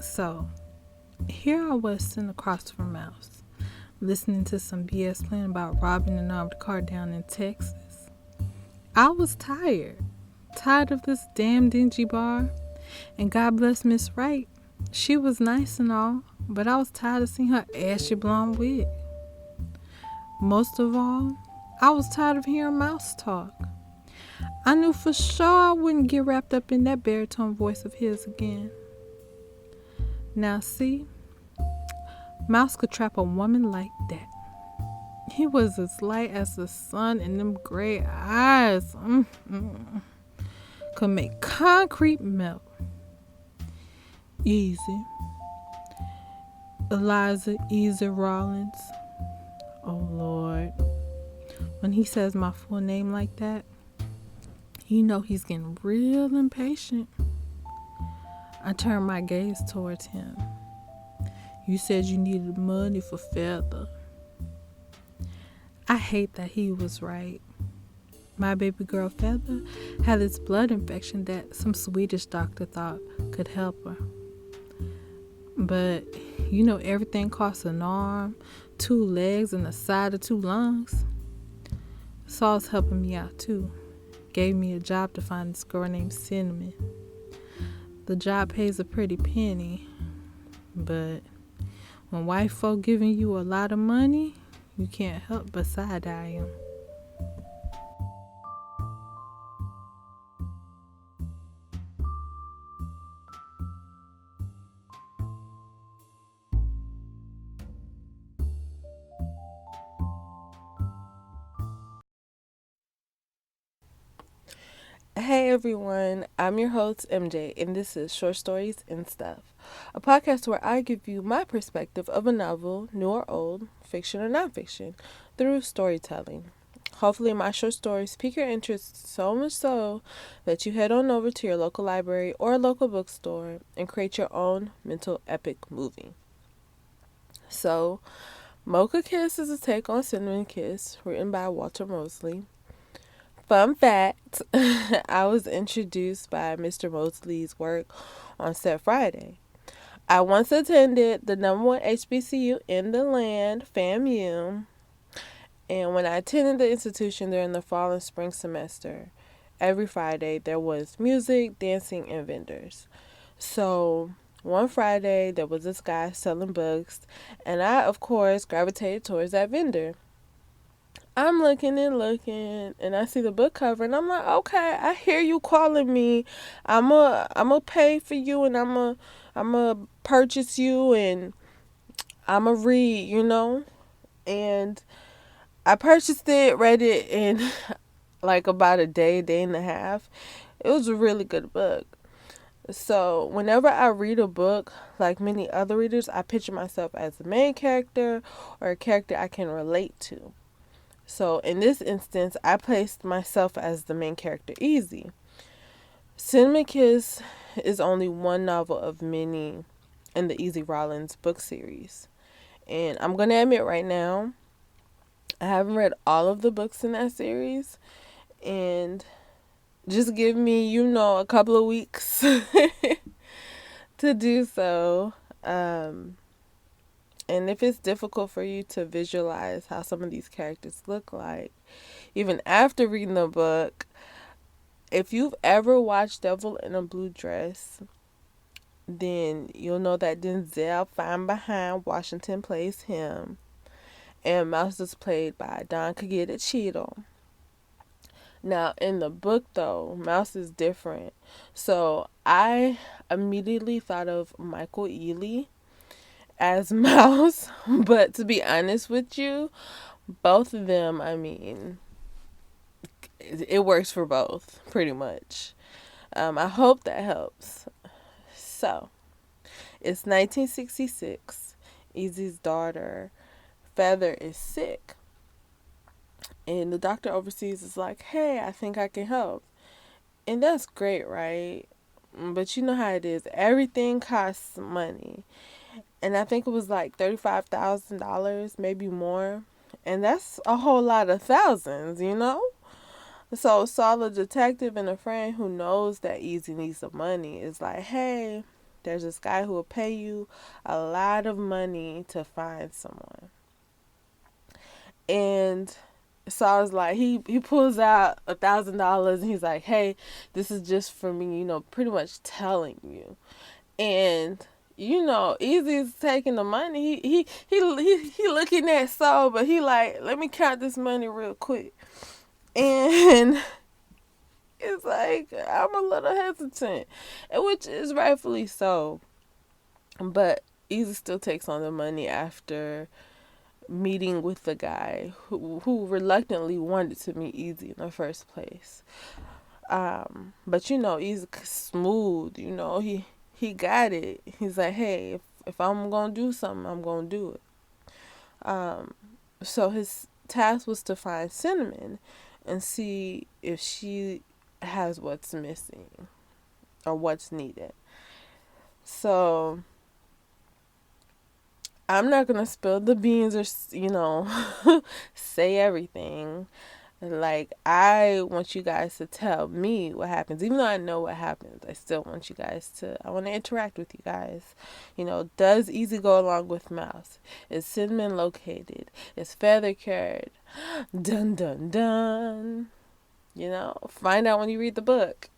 So, here I was sitting across from Mouse, listening to some BS playing about robbing an armed car down in Texas. I was tired of this damn dingy bar. And God bless Miss Wright. She was nice and all, but I was tired of seeing her ashy blonde wig. Most of all, I was tired of hearing Mouse talk. I knew for sure I wouldn't get wrapped up in that baritone voice of his again. Now see, Mouse could trap a woman like that. He was as light as the sun, and them gray eyes could make concrete melt. Easy. Eliza Easy Rawlins. Oh Lord. When he says my full name like that, you know he's getting real impatient. I turned my gaze towards him. You said you needed money for Feather. I hate that he was right. My baby girl Feather had this blood infection that some Swedish doctor thought could help her. But, you know, everything costs an arm, 2 legs, and a side of 2 lungs. Saul's helping me out too. Gave me a job to find this girl named Cinnamon. The job pays a pretty penny, but when white folk giving you a lot of money, you can't help but side-eye them. Hey everyone, I'm your host MJ, and this is Short Stories and Stuff, a podcast where I give you my perspective of a novel, new or old, fiction or nonfiction, through storytelling. Hopefully my short stories pique your interest so much so that you head on over to your local library or local bookstore and create your own mental epic movie. So, Mocha Kiss is a take on Cinnamon Kiss, written by Walter Mosley. Fun fact, I was introduced by Mr. Mosley's work on Set Friday. I once attended the #1 HBCU in the land, FAMU, and when I attended the institution during the fall and spring semester, every Friday there was music, dancing, and vendors. So one Friday there was this guy selling books, and I, of course, gravitated towards that vendor. I'm looking, and I see the book cover, and I'm like, okay, I hear you calling me. I'ma pay for you, and I'ma purchase you, and I'ma read, And I purchased it, read it in like about a day and a half. It was a really good book. So whenever I read a book, like many other readers, I picture myself as the main character or a character I can relate to. So in this instance, I placed myself as the main character, Easy. Cinnamon Kiss is only one novel of many in the Easy Rawlins book series. And I'm going to admit right now, I haven't read all of the books in that series. And just give me, a couple of weeks to do so. And if it's difficult for you to visualize how some of these characters look like, even after reading the book, if you've ever watched Devil in a Blue Dress, then you'll know that Denzel Fine Behind Washington plays him. And Mouse is played by Don Kagita Cheadle. Now, in the book, though, Mouse is different. So I immediately thought of Michael Ealy as Mouse, but to be honest with you, both of them, it works for both, pretty much. I hope that helps. So, it's 1966. Easy's daughter, Feather, is sick. And the doctor overseas is like, hey, I think I can help. And that's great, right? But you know how it is. Everything costs money. And I think it was like $35,000, maybe more. And that's a whole lot of thousands, So Saul, a detective and a friend who knows that Easy needs the money, is like, hey, There's this guy who will pay you a lot of money to find someone. And so I was like, he pulls out $1,000 and he's like, hey, this is just for me, pretty much telling you. And Easy's taking the money. He looking at Soul, but he like, let me count this money real quick. And it's like, I'm a little hesitant, which is rightfully so. But Easy still takes on the money after meeting with the guy who reluctantly wanted to meet Easy in the first place. But Easy smooth. He got it. He's like, hey, if I'm gonna do something, I'm gonna do it. So his task was to find Cinnamon and see if she has what's missing or what's needed. So I'm not gonna spill the beans or say everything. Like, I want you guys to tell me what happens. Even though I know what happens, I still want you guys I want to interact with you guys. Does Easy go along with Mouse? Is Cinnamon located? Is Feather cured? Dun, dun, dun. Find out when you read the book.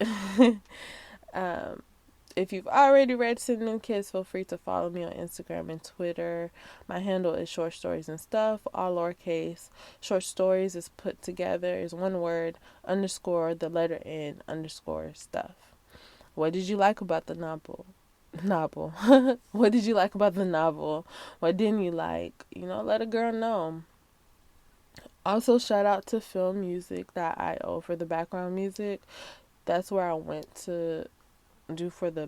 If you've already read Cinnamon Kiss, feel free to follow me on Instagram and Twitter. My handle is Short Stories and Stuff, all lowercase. Short Stories is put together is one word, underscore, the letter N, underscore, stuff. What did you like about the novel? What did you like about the novel? What didn't you like? Let a girl know. Also, shout out to filmmusic.io for the background music. That's where I went to do for the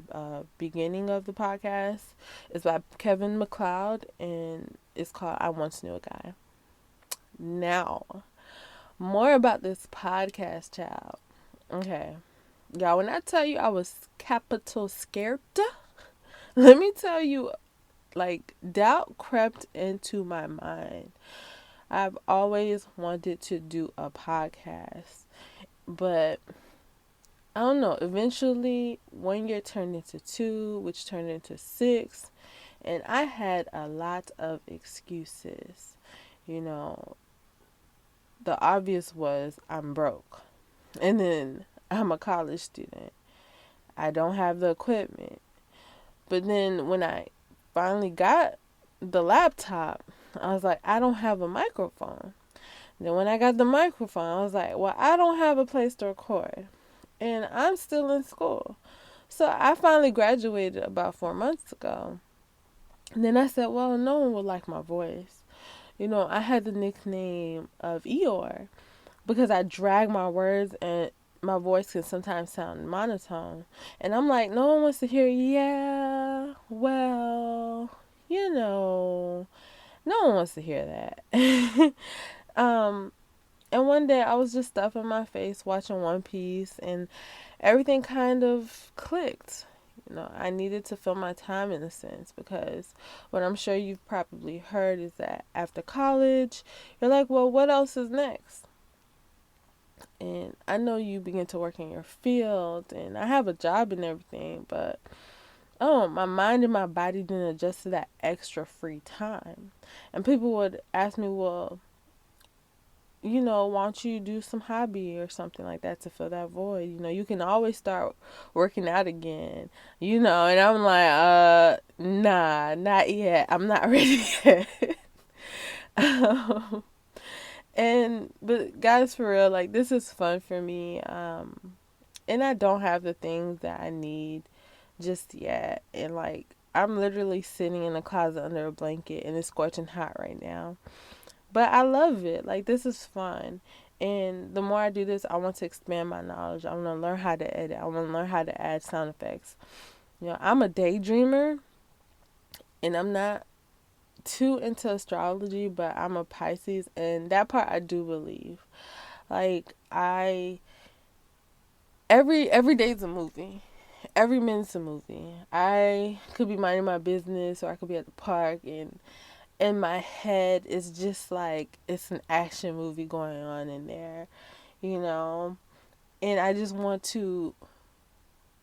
beginning of the podcast. It's by Kevin MacLeod and it's called I Once Knew a Guy. Now, more about this podcast, child. Okay. Y'all, when I tell you I was capital scared, let me tell you, like, doubt crept into my mind. I've always wanted to do a podcast, but I don't know, eventually 1 year turned into 2, which turned into 6, and I had a lot of excuses. The obvious was I'm broke, and then I'm a college student. I don't have the equipment. But then when I finally got the laptop, I was like, I don't have a microphone. Then when I got the microphone, I was like, well, I don't have a place to record. And I'm still in school. So I finally graduated about 4 months ago. And then I said, well, no one would like my voice. I had the nickname of Eeyore because I drag my words and my voice can sometimes sound monotone. And I'm like, no one wants to hear, yeah, well, no one wants to hear that. And one day I was just stuffing my face watching One Piece and everything kind of clicked. I needed to fill my time in a sense because what I'm sure you've probably heard is that after college, you're like, well, what else is next? And I know you begin to work in your field and I have a job and everything, but my mind and my body didn't adjust to that extra free time. And people would ask me, well, why don't you do some hobby or something like that to fill that void? You can always start working out again, and I'm like, nah, not yet. I'm not ready yet. But guys, for real, like, this is fun for me. And I don't have the things that I need just yet. And like, I'm literally sitting in a closet under a blanket and it's scorching hot right now. But I love it. Like, this is fun. And the more I do this, I want to expand my knowledge. I want to learn how to edit. I want to learn how to add sound effects. I'm a daydreamer. And I'm not too into astrology, but I'm a Pisces. And that part I do believe. Like, every day's a movie. Every minute's a movie. I could be minding my business or I could be at the park and in my head it's just like it's an action movie going on in there, and I just want to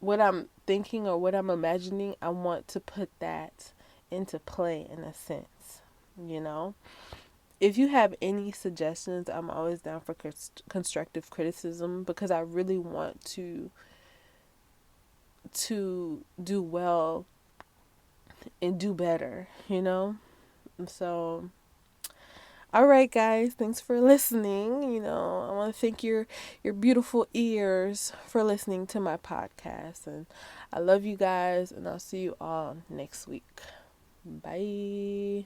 what I'm thinking or what I'm imagining, I want to put that into play in a sense, you know? If you have any suggestions, I'm always down for constructive criticism, because I really want to do well and do better, you know? So, all right, guys, thanks for listening. You know, I want to thank your beautiful ears for listening to my podcast, and I love you guys, and I'll see you all next week. Bye.